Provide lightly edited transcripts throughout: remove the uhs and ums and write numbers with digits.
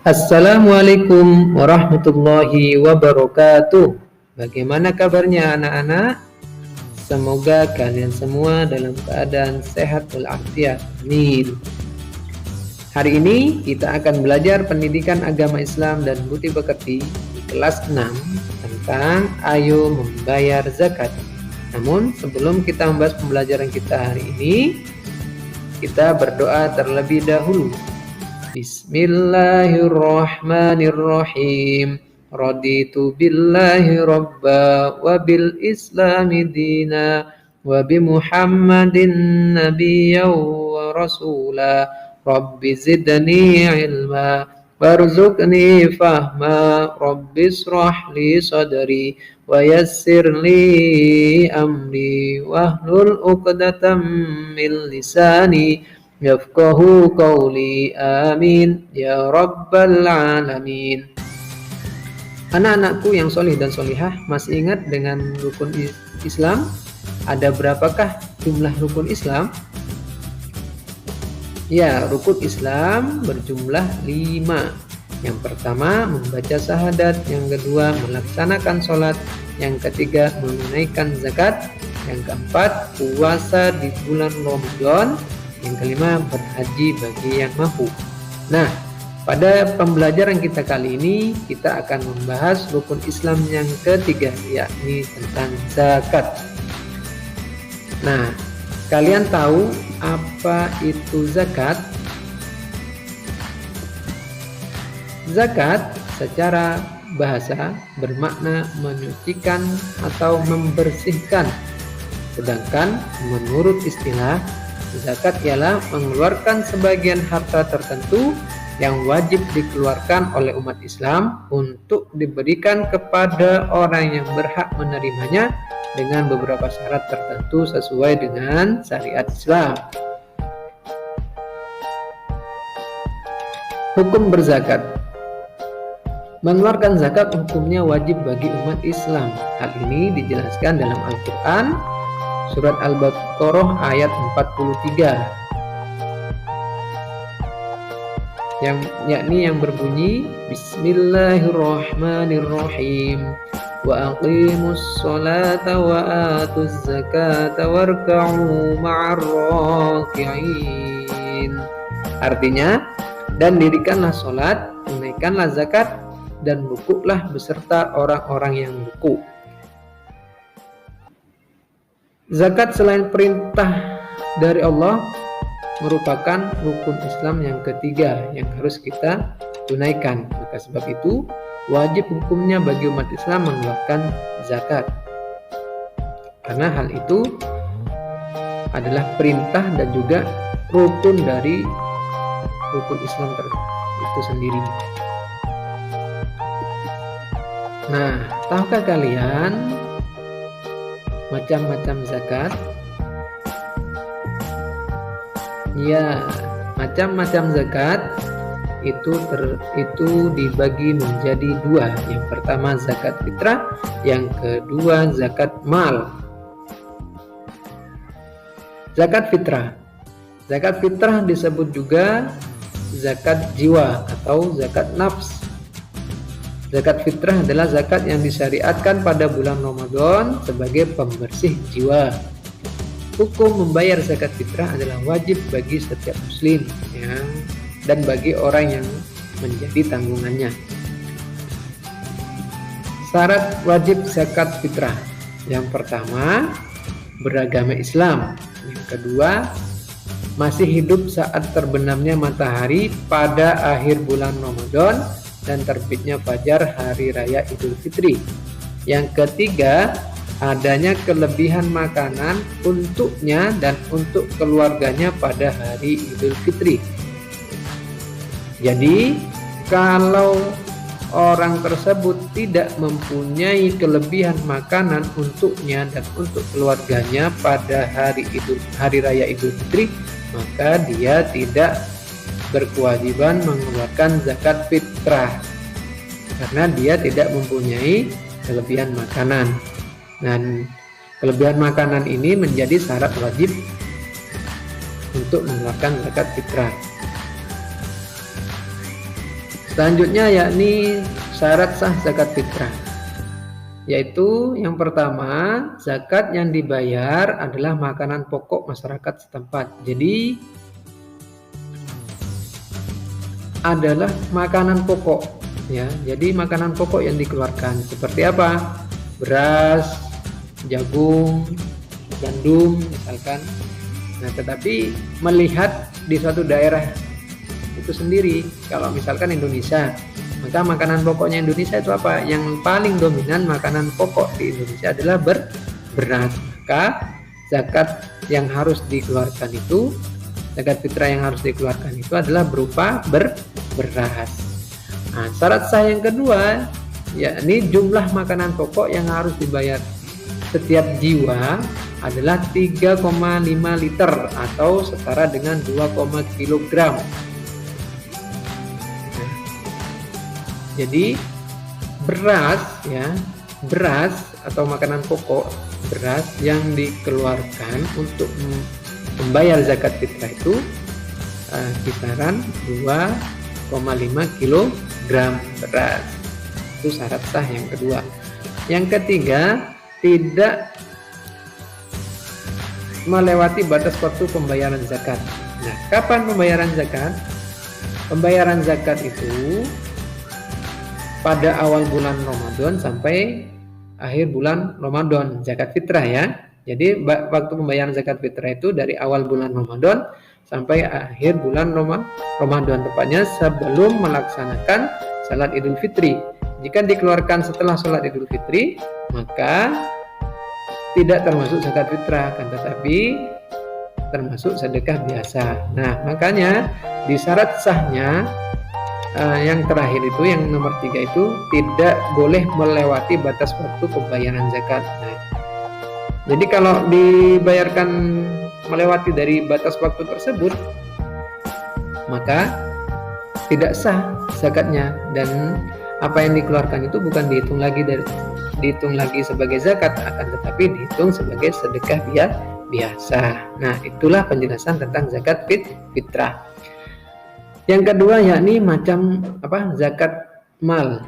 Assalamualaikum warahmatullahi wabarakatuh. Bagaimana kabarnya anak-anak? Semoga kalian semua dalam keadaan sehat walafiat. Amin. Hari ini kita akan belajar pendidikan agama Islam dan budi pekerti di kelas 6 tentang ayo membayar zakat. Namun sebelum kita membahas pembelajaran kita hari ini, kita berdoa terlebih dahulu. Bismillahirrahmanirrahim. Raditu billahi rabba wa bil islami dina wa bi Muhammadin nabiyyan wa rasula. Rabbi zidni ilma warzuqni fahma. Rabbi israh li sadri wa yassir li amri wahlul 'uqdatam min lisani yafqahu qawli. Amin ya rabbal alamin. Anak-anakku yang solih dan solihah, masih ingat dengan rukun Islam? Ada berapakah jumlah rukun Islam? Ya, rukun Islam berjumlah 5. Yang pertama membaca syahadat, yang kedua melaksanakan sholat, yang ketiga menunaikan zakat, yang keempat puasa di bulan Ramadan, yang kelima berhaji bagi yang mampu. Nah, pada pembelajaran kita kali ini kita akan membahas rukun Islam yang ketiga, yakni tentang zakat. Nah, kalian tahu apa itu zakat? Zakat secara bahasa bermakna menyucikan atau membersihkan. Sedangkan menurut istilah, zakat ialah mengeluarkan sebagian harta tertentu yang wajib dikeluarkan oleh umat Islam untuk diberikan kepada orang yang berhak menerimanya dengan beberapa syarat tertentu sesuai dengan syariat Islam. Hukum berzakat. Mengeluarkan zakat hukumnya wajib bagi umat Islam. Hal ini dijelaskan dalam Al-Quran Surat Al-Baqarah ayat 43 yang berbunyi Bismillahirrahmanirrahim wa aqimus sholata wa atuz zakata warka'u ma'ar raki'in. Artinya, dan dirikanlah sholat, tunaikanlah zakat, dan rukuklah beserta orang-orang yang rukuk. Zakat selain perintah dari Allah merupakan rukun Islam yang ketiga yang harus kita tunaikan. Maka sebab itu wajib hukumnya bagi umat Islam mengeluarkan zakat. Karena hal itu adalah perintah dan juga rukun dari rukun Islam itu sendiri. Nah, tahukah kalian macam-macam zakat? Ya, macam-macam zakat itu dibagi menjadi 2. Yang pertama zakat fitrah, yang kedua zakat mal. Zakat fitrah. Zakat fitrah disebut juga zakat jiwa atau zakat nafs. Zakat fitrah adalah zakat yang disyariatkan pada bulan Ramadan sebagai pembersih jiwa. Hukum membayar zakat fitrah adalah wajib bagi setiap muslim dan bagi orang yang menjadi tanggungannya. Syarat wajib zakat fitrah. Yang pertama, beragama Islam. Yang kedua, masih hidup saat terbenamnya matahari pada akhir bulan Ramadan dan terbitnya fajar hari raya Idul Fitri. Yang ketiga, adanya kelebihan makanan untuknya dan untuk keluarganya pada hari Idul Fitri. Jadi, kalau orang tersebut tidak mempunyai kelebihan makanan untuknya dan untuk keluarganya pada hari raya Idul Fitri, maka dia tidak berkewajiban mengeluarkan zakat fitrah karena dia tidak mempunyai kelebihan makanan. Dan kelebihan makanan ini menjadi syarat wajib untuk mengeluarkan zakat fitrah. Selanjutnya yakni syarat sah zakat fitrah, yaitu yang pertama, zakat yang dibayar adalah makanan pokok masyarakat setempat. Jadi adalah makanan pokok ya. Jadi makanan pokok yang dikeluarkan seperti apa? Beras, jagung, gandum misalkan. Nah, tetapi melihat di suatu daerah itu sendiri, kalau misalkan Indonesia, maka makanan pokoknya Indonesia itu apa? Yang paling dominan makanan pokok di Indonesia adalah beras. Maka zakat yang harus dikeluarkan itu, zakat fitrah yang harus dikeluarkan itu adalah berupa beras. Nah, syarat sah yang kedua yakni jumlah makanan pokok yang harus dibayar setiap jiwa adalah 3,5 liter atau setara dengan 2, kilogram. Nah, jadi beras ya, beras atau makanan pokok, beras yang dikeluarkan untuk membayar zakat fitrah itu kisaran 2,5 kilogram beras. Itu syarat sah yang kedua. Yang ketiga, tidak melewati batas waktu pembayaran zakat. Nah, kapan pembayaran zakat? Pembayaran zakat itu pada awal bulan Ramadan sampai akhir bulan Ramadan, zakat fitrah ya. Jadi waktu pembayaran zakat fitrah itu dari awal bulan Ramadan sampai akhir bulan Ramadan, tepatnya sebelum melaksanakan salat Idul Fitri. Jika dikeluarkan setelah salat Idul Fitri, maka tidak termasuk zakat fitrah, kan tetapi termasuk sedekah biasa. Nah, makanya di syarat sahnya yang terakhir itu, yang nomor 3 itu tidak boleh melewati batas waktu pembayaran zakat. Nah, jadi kalau dibayarkan melewati dari batas waktu tersebut, maka tidak sah zakatnya, dan apa yang dikeluarkan itu bukan dihitung lagi sebagai zakat, akan tetapi dihitung sebagai sedekah biasa. Nah, itulah penjelasan tentang zakat fitrah. Yang kedua yakni macam zakat mal.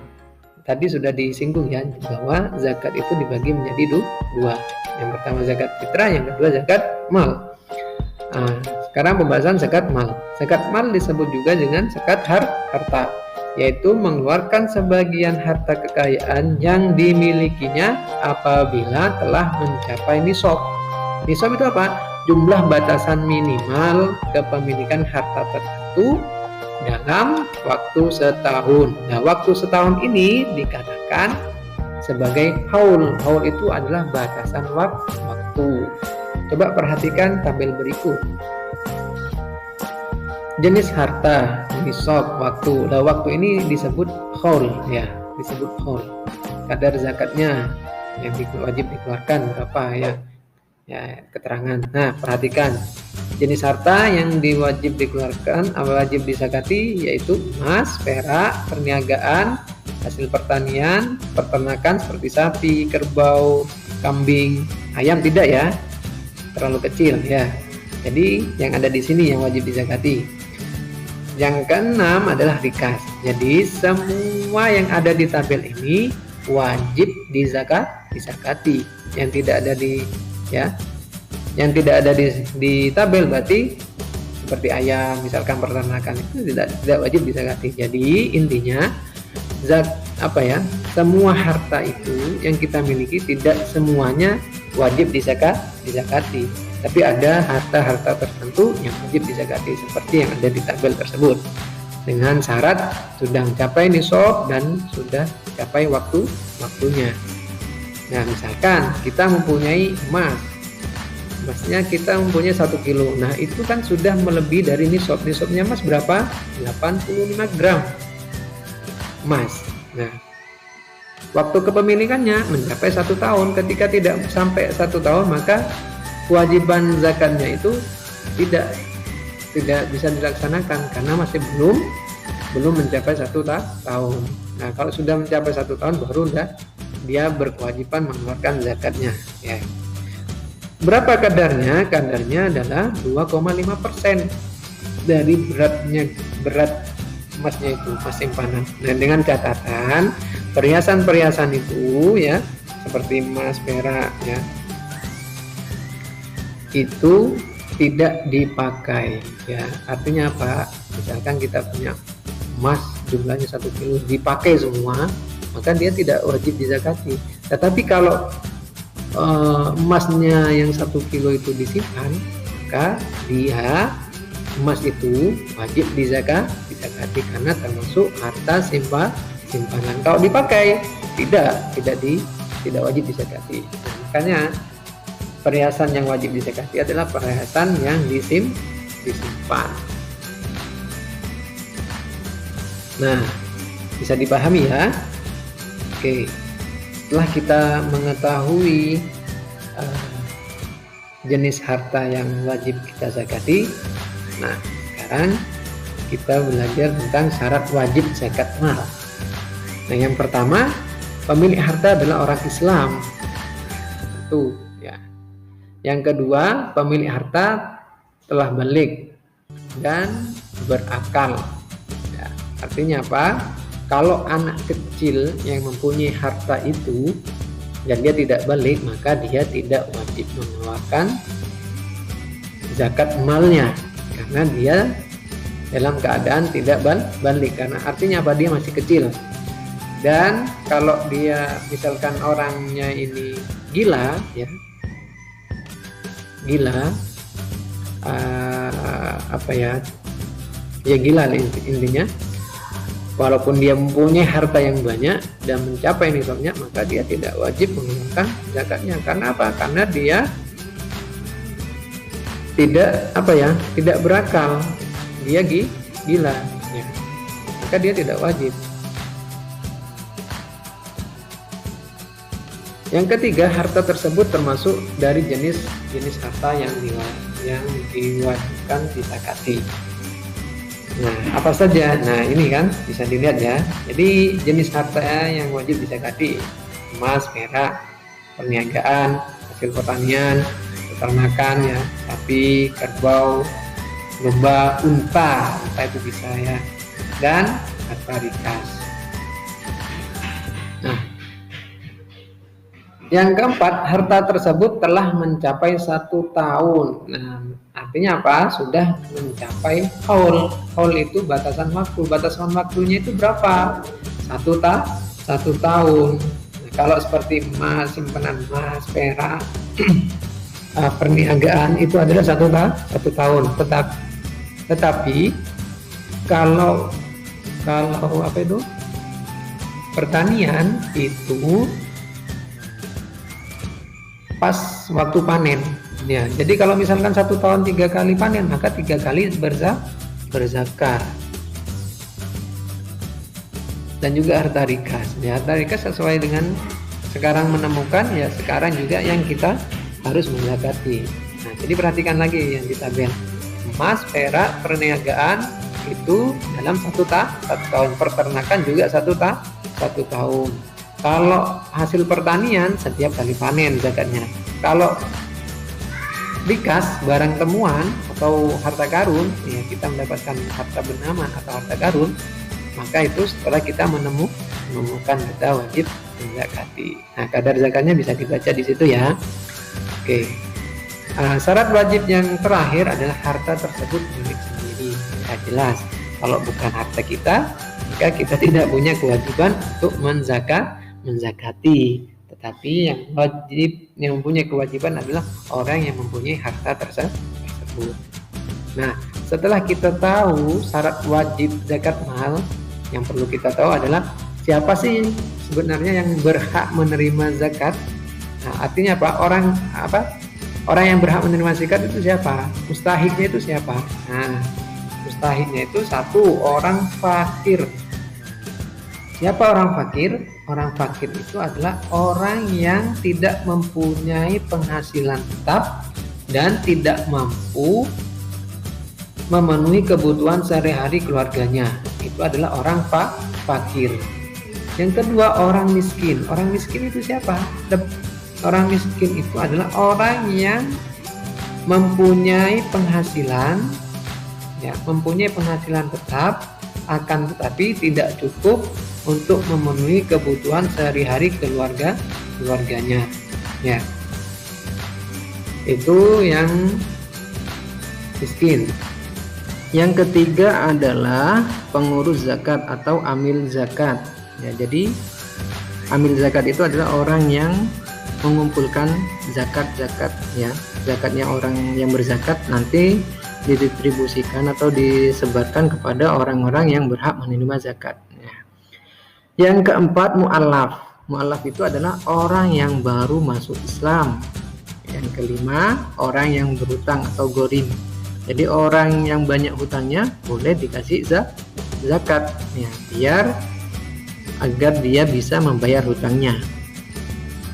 Tadi sudah disinggung ya, bahwa zakat itu dibagi menjadi dua. Yang pertama zakat fitrah, yang kedua zakat mal. Sekarang pembahasan zakat mal. Zakat mal disebut juga dengan zakat harta, yaitu mengeluarkan sebagian harta kekayaan yang dimilikinya apabila telah mencapai nisab. Nisab itu apa? Jumlah batasan minimal kepemilikan harta tertentu dalam waktu setahun. Nah, waktu setahun ini dikatakan sebagai haul. Haul itu adalah batasan waktu. Coba perhatikan tabel berikut. Jenis harta, nisab, waktu. Nah, waktu ini disebut haul ya, disebut haul. Kadar zakatnya yang wajib dikeluarkan berapa ya? Ya, keterangan. Nah, perhatikan. Jenis harta yang wajib dikeluarkan, wajib disakati, yaitu emas, perak, perniagaan, hasil pertanian, peternakan seperti sapi, kerbau, kambing, ayam tidak ya, terlalu kecil ya. Jadi yang ada di sini yang wajib disakati. Yang keenam adalah rikas. Jadi semua yang ada di tabel ini wajib disakati. Yang tidak ada yang tidak ada di tabel berarti seperti ayam misalkan, peternakan itu tidak wajib disakati. Jadi intinya semua harta itu yang kita miliki tidak semuanya wajib disakati, tapi ada harta-harta tertentu yang wajib disakati seperti yang ada di tabel tersebut, dengan syarat sudah mencapai nisab dan sudah capai waktunya. Nah, misalkan kita mempunyai emas, emasnya kita mempunyai 1 kilo. Nah, itu kan sudah melebihi dari nisab. Nisabnya emas berapa? 85 gram emas. Nah, waktu kepemilikannya mencapai 1 tahun. Ketika tidak sampai 1 tahun, maka kewajiban zakatnya itu tidak bisa dilaksanakan karena masih belum mencapai 1 tahun. Nah, kalau sudah mencapai 1 tahun baru dia berkewajiban mengeluarkan zakatnya ya. Berapa kadarnya? Kadarnya adalah 2,5% dari berat emasnya itu, emas simpanan. Nah, dengan catatan perhiasan-perhiasan itu ya, seperti emas, perak ya, itu tidak dipakai ya. Artinya apa? Misalkan kita punya emas jumlahnya 1 kilo dipakai semua, maka dia tidak wajib dizakati. Tetapi kalau emasnya yang 1 kilo itu disimpan, maka dia emas itu wajib dizakati karena termasuk harta simpanan. Kalau dipakai tidak wajib dizakati. Nah, makanya perhiasan yang wajib dizakati adalah perhiasan yang disimpan. Nah, bisa dipahami ya. Oke, setelah kita mengetahui jenis harta yang wajib kita zakati, nah sekarang kita belajar tentang syarat wajib zakat mal. Nah, yang pertama, pemilik harta adalah orang Islam. Itu ya. Yang kedua, pemilik harta telah balik dan berakal. Ya, artinya apa? Kalau anak kecil yang mempunyai harta itu dan dia tidak balik, maka dia tidak wajib mengeluarkan zakat malnya karena dia dalam keadaan tidak balik. Karena artinya apa? Dia masih kecil. Dan kalau dia misalkan orangnya ini gila ya, gila intinya, walaupun dia mempunyai harta yang banyak dan mencapai nisabnya, maka dia tidak wajib mengeluarkan zakatnya. Karena apa? Karena dia tidak berakal, dia gila ya. Maka dia tidak wajib. Yang ketiga, harta tersebut termasuk dari jenis harta yang diwajibkan dizakati. Nah, apa saja? Nah, ini kan bisa dilihat ya. Jadi jenis harta yang wajib dizakati: emas, perak, perniagaan, hasil pertanian, peternakan ya, sapi, kerbau, domba, unta itu bisa ya, dan harta rikas. Nah, yang keempat, harta tersebut telah mencapai 1 tahun. Nah, artinya apa? Sudah mencapai haul. Haul itu batasan waktu. Batasan waktunya itu berapa? 1 tahun. Nah, kalau seperti emas, simpanan emas, perak, perniagaan itu adalah 1 tahun. Tetapi kalau pertanian itu pas waktu panen ya. Jadi kalau misalkan 1 tahun 3 kali panen, maka 3 kali berzakat. Dan juga harta rikas ya. Harta rikas sesuai dengan sekarang menemukan ya, sekarang juga yang kita harus menzakati. Nah, jadi perhatikan lagi yang di tabel. Emas, perak, perniagaan itu dalam 1 tahun. Peternakan juga 1 tahun. Kalau hasil pertanian setiap kali panen zakatnya. Kalau rikas, barang temuan atau harta karun ya, kita mendapatkan harta benaman atau harta karun, maka itu setelah kita menemukan kita wajib menzakati. Nah, kadar zakatnya bisa dibaca di situ ya. Oke. Syarat wajib yang terakhir adalah harta tersebut milik sendiri. Ya, jelas. Kalau bukan harta kita, maka kita tidak punya kewajiban untuk menzakati. Tetapi yang mempunyai kewajiban adalah orang yang mempunyai harta tersebut. Nah, setelah kita tahu syarat wajib zakat mal, yang perlu kita tahu adalah siapa sih sebenarnya yang berhak menerima zakat. Nah, artinya apa? Orang yang berhak menerima zakat itu siapa? Mustahiknya itu siapa? Nah, mustahiknya itu 1, orang fakir. Siapa orang fakir? Orang fakir itu adalah orang yang tidak mempunyai penghasilan tetap dan tidak mampu memenuhi kebutuhan sehari-hari keluarganya. Itu adalah orang fakir. Yang kedua, orang miskin. Orang miskin itu siapa? Orang miskin itu adalah orang yang mempunyai penghasilan tetap akan tetapi tidak cukup untuk memenuhi kebutuhan sehari-hari keluarganya. Ya, itu yang miskin. Yang ketiga adalah pengurus zakat atau amil zakat. Ya, jadi amil zakat itu adalah orang yang mengumpulkan zakat ya. Zakatnya orang yang berzakat nanti didistribusikan atau disebarkan kepada orang-orang yang berhak menerima zakat. Ya. Yang keempat, mu'allaf. Mu'allaf itu adalah orang yang baru masuk Islam. Yang kelima, orang yang berhutang atau ghorim. Jadi orang yang banyak hutangnya boleh dikasih zakat ya, biar agar dia bisa membayar hutangnya.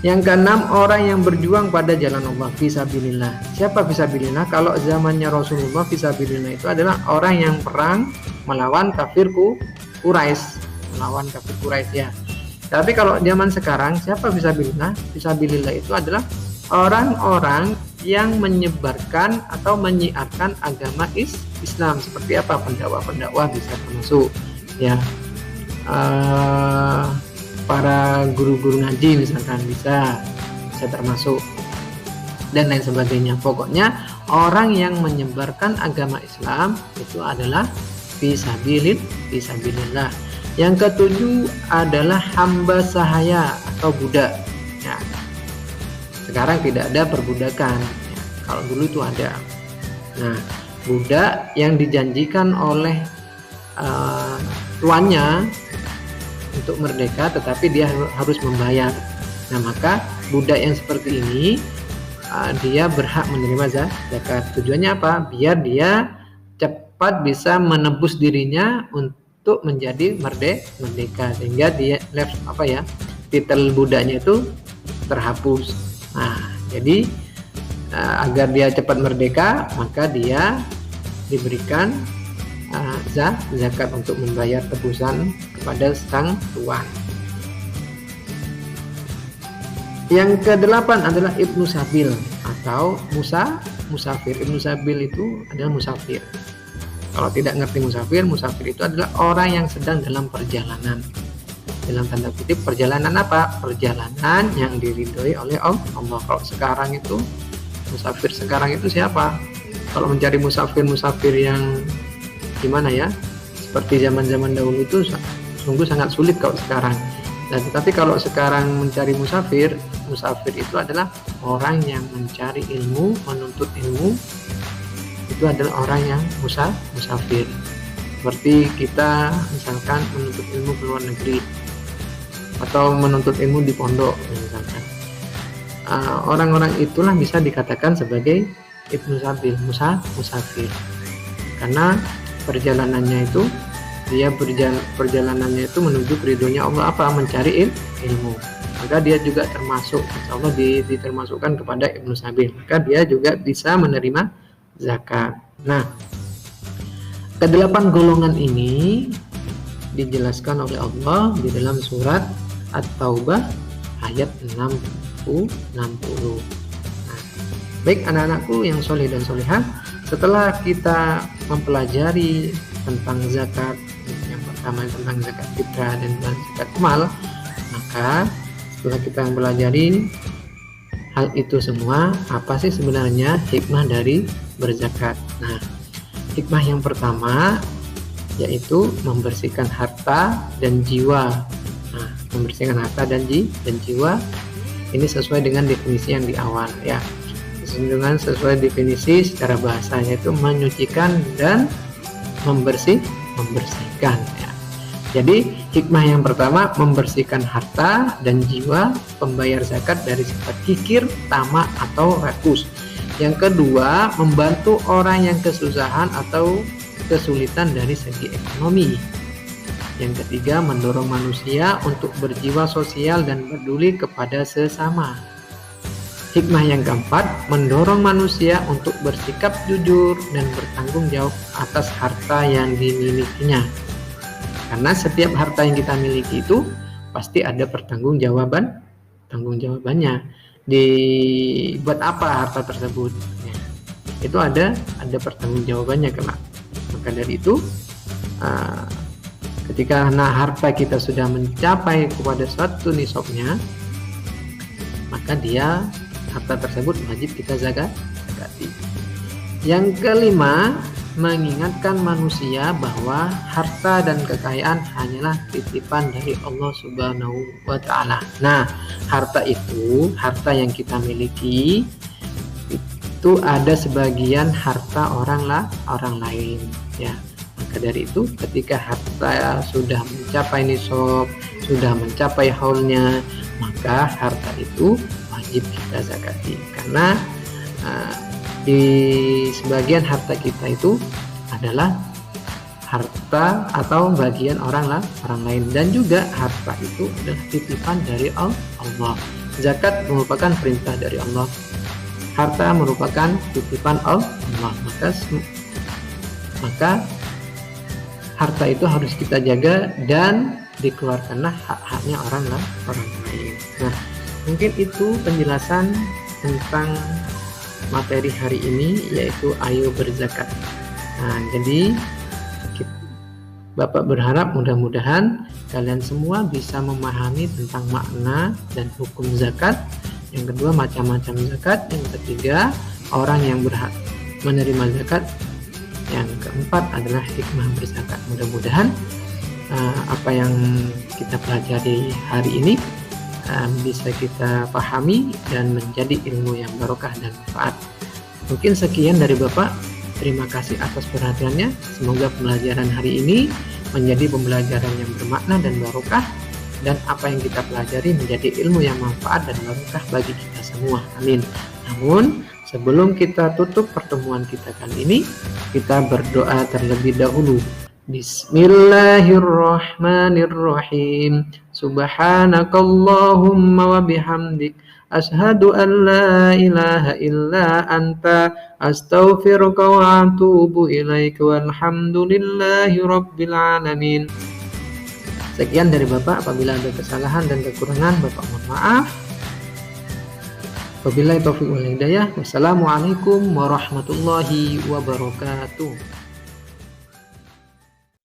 Yang keenam, orang yang berjuang pada jalan Allah, fisabilillah. Siapa fisabilillah? Kalau zamannya Rasulullah, fisabilillah itu adalah orang yang perang melawan kafir Quraisy, melawan kafir Quraisy ya. Tapi kalau zaman sekarang, siapa fisabilillah? Fisabilillah itu adalah orang-orang yang menyebarkan atau menyiarkan agama Islam. Seperti apa? Pendakwah bisa termasuk ya, para guru-guru ngaji misalkan bisa termasuk, dan lain sebagainya. Pokoknya orang yang menyebarkan agama Islam itu adalah fisabilillah. Yang ketujuh adalah hamba sahaya atau budak ya. Sekarang tidak ada perbudakan ya. Kalau dulu itu ada. Nah, budak yang dijanjikan oleh tuannya untuk merdeka, tetapi dia harus membayar. Nah, maka budak yang seperti ini dia berhak menerima zakat. Tujuannya apa? Biar dia cepat bisa menebus dirinya untuk menjadi merdeka, sehingga dia titel budaknya itu terhapus. Nah, jadi agar dia cepat merdeka, maka dia diberikan zakat untuk membayar tebusan kepada sang tuan. Yang kedelapan adalah ibnu sabil atau musafir. Ibnu sabil itu adalah musafir. Kalau tidak ngerti musafir itu adalah orang yang sedang dalam perjalanan. Dalam tanda kutip, perjalanan apa? Perjalanan yang diridhoi oleh Allah. Kalau sekarang itu musafir sekarang itu siapa? Kalau mencari musafir yang gimana ya? Seperti zaman-zaman dahulu itu sungguh sangat sulit kalau sekarang. Nah, tetapi kalau sekarang mencari musafir itu adalah orang yang mencari ilmu, menuntut ilmu. Itu adalah orang yang musafir. Seperti kita misalkan menuntut ilmu ke luar negeri atau menuntut ilmu di pondok misalkan. Orang-orang itulah bisa dikatakan sebagai ibnu sabil, musafir. Karena perjalanannya itu menuju ridhonya Allah, apa? Mencari ilmu. Maka dia juga termasuk, insyaallah ditermasukkan kepada ibnu sabil. Maka dia juga bisa menerima zakat. Nah, kedelapan golongan ini dijelaskan oleh Allah di dalam surat At-Taubah ayat 60. Nah, baik anak-anakku yang soleh dan solehah, setelah kita mempelajari tentang zakat, yang pertama tentang zakat fitrah dan zakat mal, maka setelah kita mempelajari hal itu semua, apa sih sebenarnya hikmah dari berzakat? Nah, hikmah yang pertama yaitu membersihkan harta dan jiwa. Nah, membersihkan harta dan jiwa ini sesuai dengan definisi yang di awal ya. Sesuai definisi secara bahasa, yaitu menyucikan dan membersihkan ya. Jadi hikmah yang pertama membersihkan harta dan jiwa pembayar zakat dari sifat kikir, tamak atau rakus. Yang kedua, membantu orang yang kesusahan atau kesulitan dari segi ekonomi. Yang ketiga, mendorong manusia untuk berjiwa sosial dan peduli kepada sesama. Hikmah yang keempat, mendorong manusia untuk bersikap jujur dan bertanggung jawab atas harta yang dimilikinya. Karena setiap harta yang kita miliki itu pasti ada tanggung-jawabannya. Buat apa harta tersebut? Ya, itu ada pertanggungjawabannya kelak. Maka dari itu Ketika harta kita sudah mencapai kepada suatu nisabnya, maka harta tersebut wajib kita zakati. Yang kelima, mengingatkan manusia bahwa harta dan kekayaan hanyalah titipan dari Allah Subhanahu wa Ta'ala. Nah, harta yang kita miliki itu ada sebagian harta orang lain, ya. Maka dari itu, ketika harta sudah mencapai nisab, sudah mencapai haulnya, maka harta itu wajib kita zakati, karena di sebagian harta kita itu adalah harta atau bagian orang lain, dan juga harta itu adalah titipan dari Allah. Zakat merupakan perintah dari Allah, harta merupakan titipan Allah, maka harta itu harus kita jaga dan dikeluarkanlah hak-haknya orang lain. Nah, mungkin itu penjelasan tentang materi hari ini, yaitu ayo berzakat. Nah, jadi Bapak berharap mudah-mudahan kalian semua bisa memahami tentang makna dan hukum zakat. Yang kedua, macam-macam zakat. Yang ketiga, orang yang berhak menerima zakat. Yang keempat adalah hikmah berzakat. Mudah-mudahan apa yang kita pelajari hari ini bisa kita pahami dan menjadi ilmu yang barokah dan manfaat. Mungkin sekian dari Bapak. Terima kasih atas perhatiannya. Semoga pembelajaran hari ini menjadi pembelajaran yang bermakna dan barokah, dan apa yang kita pelajari menjadi ilmu yang manfaat dan barokah bagi kita semua. Amin. Namun sebelum kita tutup pertemuan kita kali ini, kita berdoa terlebih dahulu. Bismillahirrahmanirrahim. Subhanakallahumma wa bihamdik, asyhadu an la ilaha illa anta, astaghfiruka wa atubu ilaika, walhamdulillahi rabbil alamin. Sekian dari Bapak. Apabila ada kesalahan dan kekurangan, Bapak mohon maaf. Wabillahi taufiq wal hidayah. Wassalamualaikum warahmatullahi wabarakatuh.